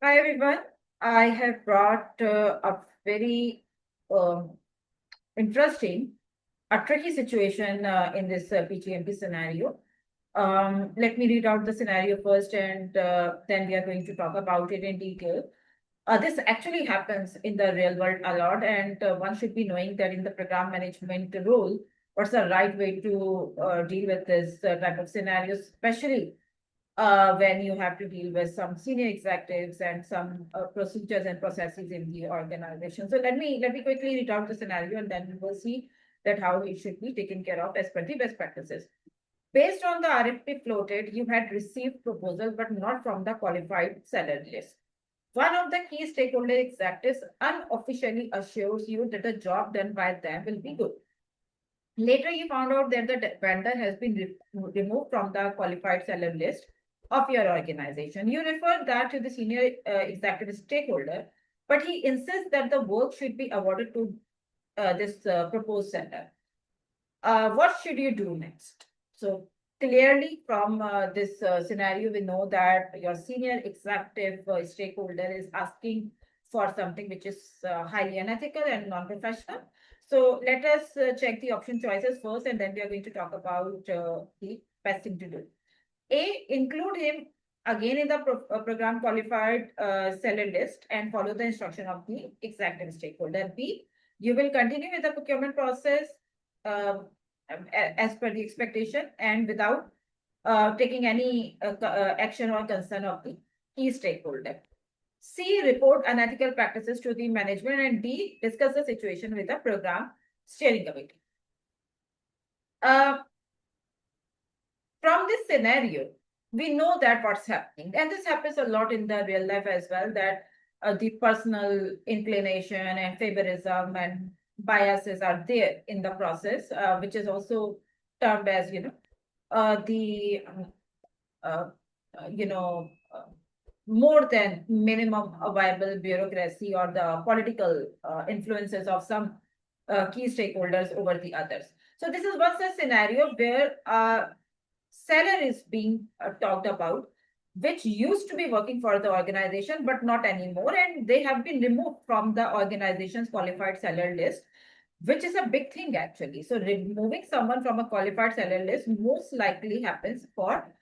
Hi everyone. I have brought a very um, interesting, a tricky situation in this PgMP scenario. Let me read out the scenario first, and then we are going to talk about it in detail. This actually happens in the real world a lot, and one should be knowing that in the program management role, what's the right way to deal with this type of scenarios, especially when you have to deal with some senior executives and some procedures and processes in the organization. So let me quickly read out the scenario, and then we will see that how it should be taken care of as per the best practices. Based on the RFP floated, you had received proposal, but not from the qualified seller list. One of the key stakeholder executives unofficially assures you that the job done by them will be good. Later, you found out that the vendor has been removed from the qualified seller list of your organization. You refer that to the senior executive stakeholder, but he insists that the work should be awarded to this proposed seller. What should you do next? So clearly from this scenario, we know that your senior executive stakeholder is asking for something which is highly unethical and non-professional. So let us check the option choices first, and then we are going to talk about the best thing to do. A, include him again in the program qualified seller list and follow the instruction of the executive stakeholder. B, you will continue with the procurement process uh, as per the expectation and without taking any action or concern of the key stakeholder. C, report unethical practices to the management, and D, discuss the situation with the program steering committee. Uh, from this scenario, we know that what's happening, and this happens a lot in the real life as well, that the personal inclination and favorism and biases are there in the process, which is also termed as, the, uh, you know, uh, more than minimum viable bureaucracy or the political influences of some key stakeholders over the others. So this is one such scenario where seller is being talked about, which used to be working for the organization, but not anymore. And they have been removed from the organization's qualified seller list, which is a big thing actually. So removing someone from a qualified seller list most likely happens for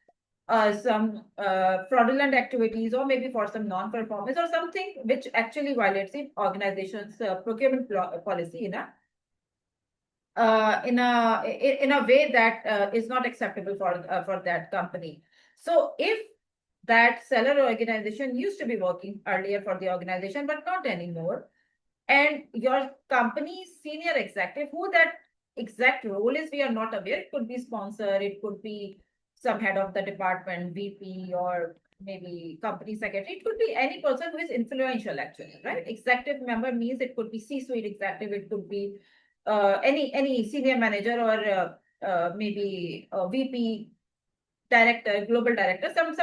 some fraudulent activities, or maybe for some non-performance or something which actually violates the organization's procurement policy in a way that is not acceptable for that company. So if that seller organization used to be working earlier for the organization but not anymore, and your company's senior executive, who that exact role is, we are not aware. It could be sponsor, it could be some head of the department, VP, or maybe company secretary. It could be any person who is influential, actually, right? Executive member means it could be C-suite executive, it could be any senior manager, or maybe a VP, director, global director, some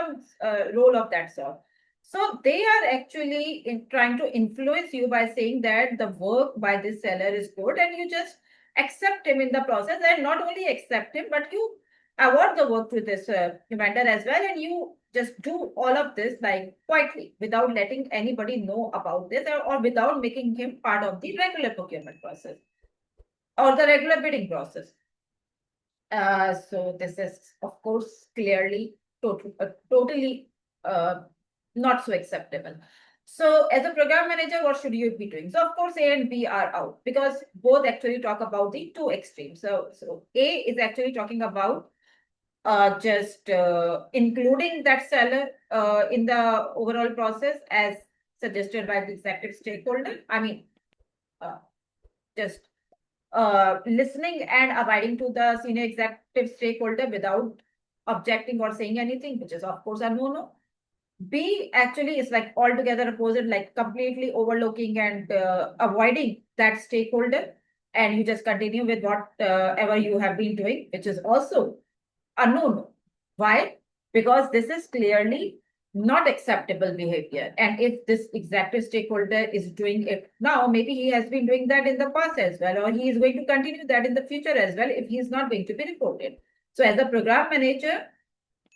role of that sort. So they are actually trying to influence you by saying that the work by this seller is good, and you just accept him in the process, and not only accept him, but you award the work to this vendor as well, and you just do all of this like quietly without letting anybody know about this, or without making him part of the regular procurement process or the regular bidding process. So this is, of course, clearly totally uh, not so acceptable. So as a program manager, what should you be doing? So of course, A and B are out, because both actually talk about the two extremes. So A is actually talking about just including that seller in the overall process as suggested by the executive stakeholder. I mean, uh, just listening and abiding to the senior executive stakeholder without objecting or saying anything, which is of course a no-no. B actually is like altogether opposite, like completely overlooking and avoiding that stakeholder, and you just continue with whatever you have been doing, which is also a no-no. Why? Because this is clearly not acceptable behavior. And if this executive stakeholder is doing it now, maybe he has been doing that in the past as well, or he is going to continue that in the future as well if he is not going to be reported. So as a program manager,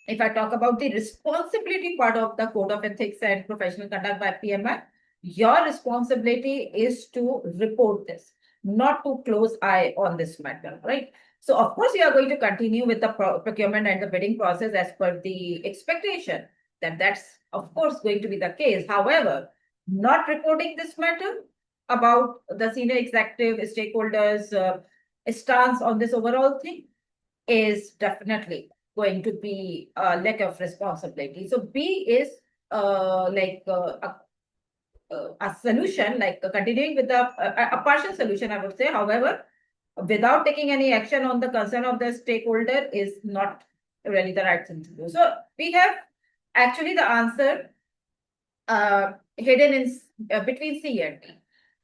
if I talk about the responsibility part of the code of ethics and professional conduct by PMI, your responsibility is to report this, not to close eye on this matter, right? So of course, you are going to continue with the procurement and the bidding process as per the expectation. That's of course going to be the case. However, not reporting this matter about the senior executive stakeholders' stance on this overall thing is definitely going to be a lack of responsibility. So B is a solution, like continuing with a partial solution, I would say. However, without taking any action on the concern of the stakeholder is not really the right thing to do. So we have actually the answer hidden in between C and D.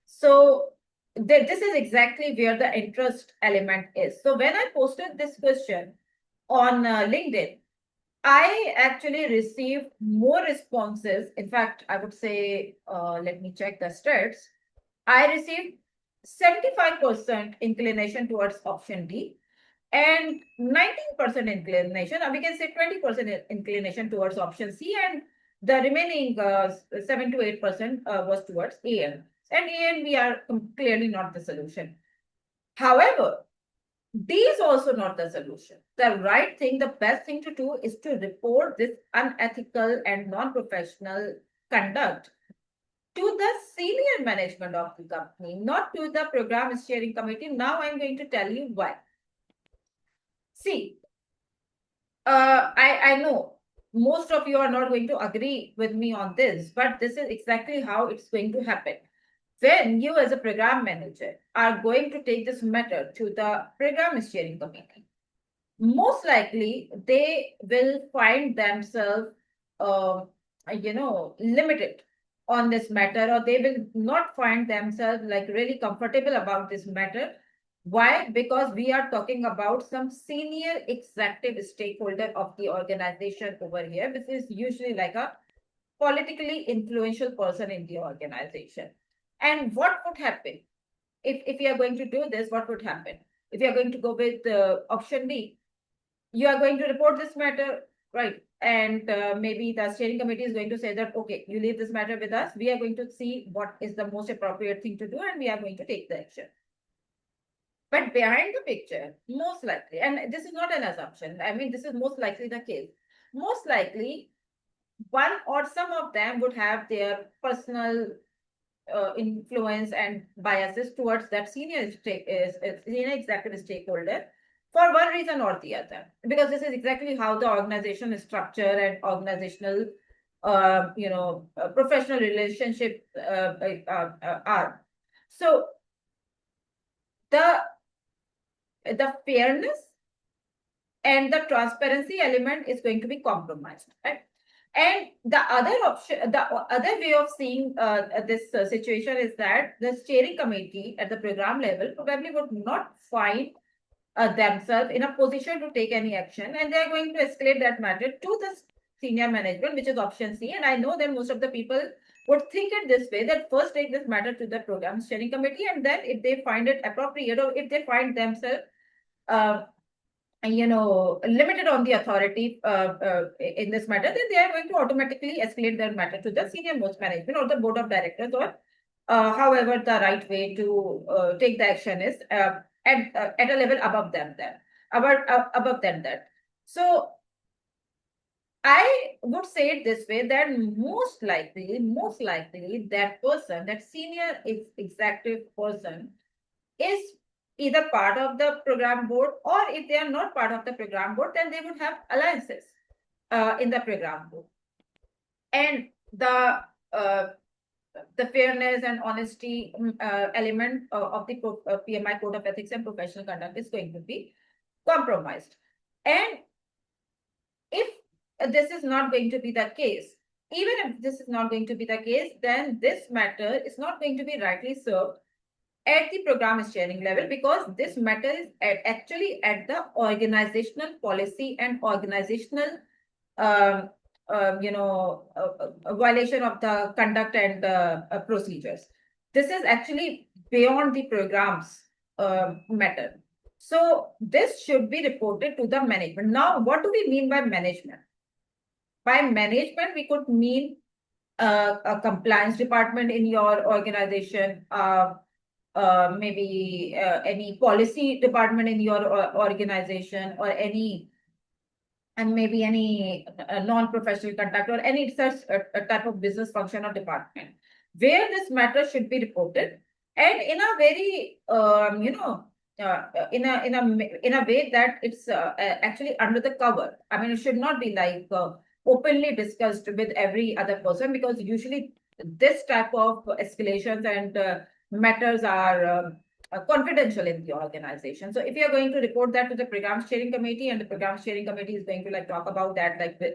So this is exactly where the interest element is. So when I posted this question on LinkedIn, I actually received more responses. In fact, I would say, let me check the stats. I received 75% inclination towards option D and 19% inclination, we can say 20% inclination towards option C, and the remaining 7 to 8% was towards AN. And AN, we are clearly not the solution. However, D is also not the solution. The right thing, the best thing to do is to report this unethical and non-professional conduct to the senior management of the company, not to the program steering committee. Now I'm going to tell you why. See, I know most of you are not going to agree with me on this, but this is exactly how it's going to happen. When you as a program manager are going to take this matter to the program steering committee, most likely they will find themselves, limited on this matter, or they will not find themselves like really comfortable about this matter. Why? Because we are talking about some senior executive stakeholder of the organization over here, which is usually like a politically influential person in the organization. And what would happen if we are going to do this? What would happen if you are going to go with option B? You are going to report this matter, right? And maybe the steering committee is going to say that, okay, you leave this matter with us. We are going to see what is the most appropriate thing to do, and we are going to take the action. But behind the picture, most likely, and this is not an assumption, I mean, this is most likely the case. Most likely, one or some of them would have their personal influence and biases towards that senior executive stakeholder for one reason or the other, because this is exactly how the organization is structured and organizational professional relationships are. So the fairness and the transparency element is going to be compromised, right? And the other option, the other way of seeing this situation is that the steering committee at the program level probably would not find themselves in a position to take any action, and they're going to escalate that matter to the senior management, which is option C. And I know that most of the people would think it this way, that first take this matter to the program steering committee, and then if they find it appropriate, or if they find themselves limited on the authority in this matter, then they are going to automatically escalate their matter to the senior most management or the board of directors, or however the right way to take the action is at a level above them, above them that. So I would say it this way, that most likely that person, that senior executive person, is either part of the program board, or if they are not part of the program board, then they would have alliances in the program board. And the fairness and honesty element of the PMI Code of Ethics and Professional Conduct is going to be compromised. And if this is not going to be the case, even if this is not going to be the case, then this matter is not going to be rightly served at the program steering level, because this matter is actually at the organizational policy and organizational violation of the conduct and procedures. This is actually beyond the program's matter. So this should be reported to the management. Now, what do we mean by management? By management, we could mean a compliance department in your organization, maybe any policy department in your organization, or any, and maybe any non-professional conduct or any such type of business function or department where this matter should be reported, and in a very in a way that it's actually under the cover. I mean, it should not be like openly discussed with every other person, because usually this type of escalations and matters are confidential in the organization. So if you're going to report that to the program steering committee, and the program steering committee is going to like talk about that like with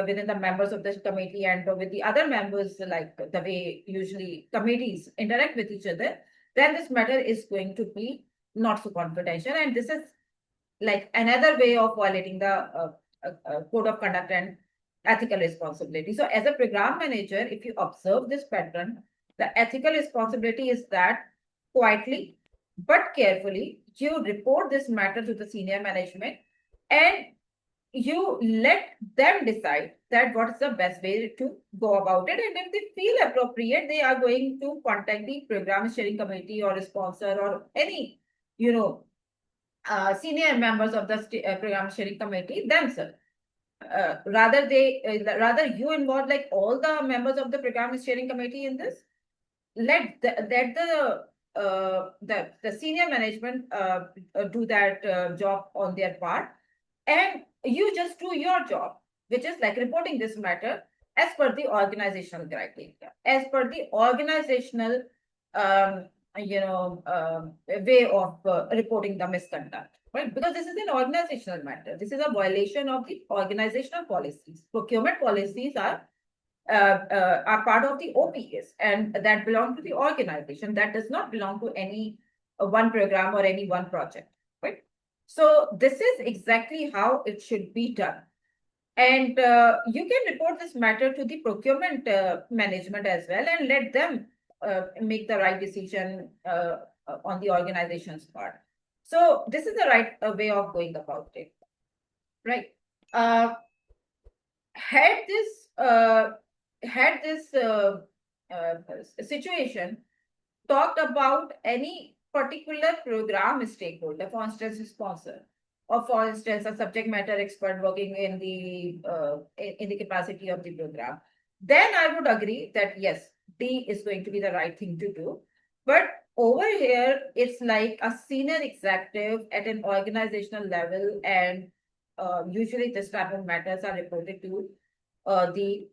within the members of this committee and with the other members, like the way usually committees interact with each other, then this matter is going to be not so confidential. And this is like another way of violating the code of conduct and ethical responsibility. So as a program manager, if you observe this pattern, the ethical responsibility is that quietly but carefully you report this matter to the senior management, and you let them decide that what is the best way to go about it. And if they feel appropriate, they are going to contact the program steering committee or a sponsor or any, senior members of the program steering committee themselves. Rather you involve like all the members of the program steering committee in this. Let the senior management do that job on their part, and you just do your job, which is like reporting this matter as per the organizational criteria, as per the organizational um, way of reporting the misconduct, right? Because this is an organizational matter. This is a violation of the organizational policies. Procurement policies are part of the OPS, and that belong to the organization. That does not belong to any one program or any one project, right? So this is exactly how it should be done. And you can report this matter to the procurement management as well, and let them make the right decision on the organization's part. So this is the right way of going about it, right? Uh, had this situation talked about any particular program stakeholder, for instance, a sponsor, or for instance, a subject matter expert working in the capacity of the program, then I would agree that yes, D is going to be the right thing to do. But over here, it's like a senior executive at an organizational level, and usually this type of matters are reported to the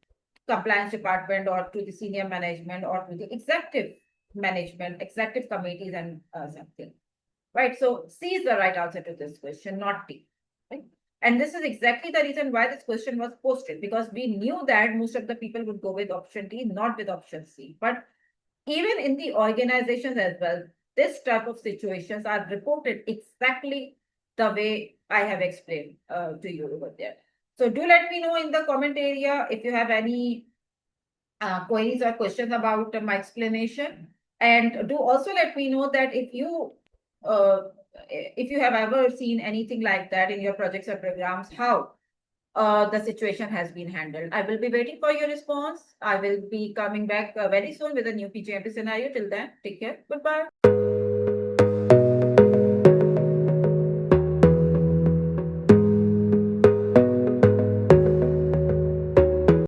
compliance department or to the senior management or to the executive management, executive committees, and something. Right. So C is the right answer to this question, not D. Right. And this is exactly the reason why this question was posted, because we knew that most of the people would go with option D, not with option C. But even in the organizations as well, this type of situations are reported exactly the way I have explained to you over there. So do let me know in the comment area if you have any queries or questions about my explanation. And do also let me know that if you have ever seen anything like that in your projects or programs, how the situation has been handled. I will be waiting for your response. I will be coming back very soon with a new PgMP scenario. Till then, take care. Goodbye.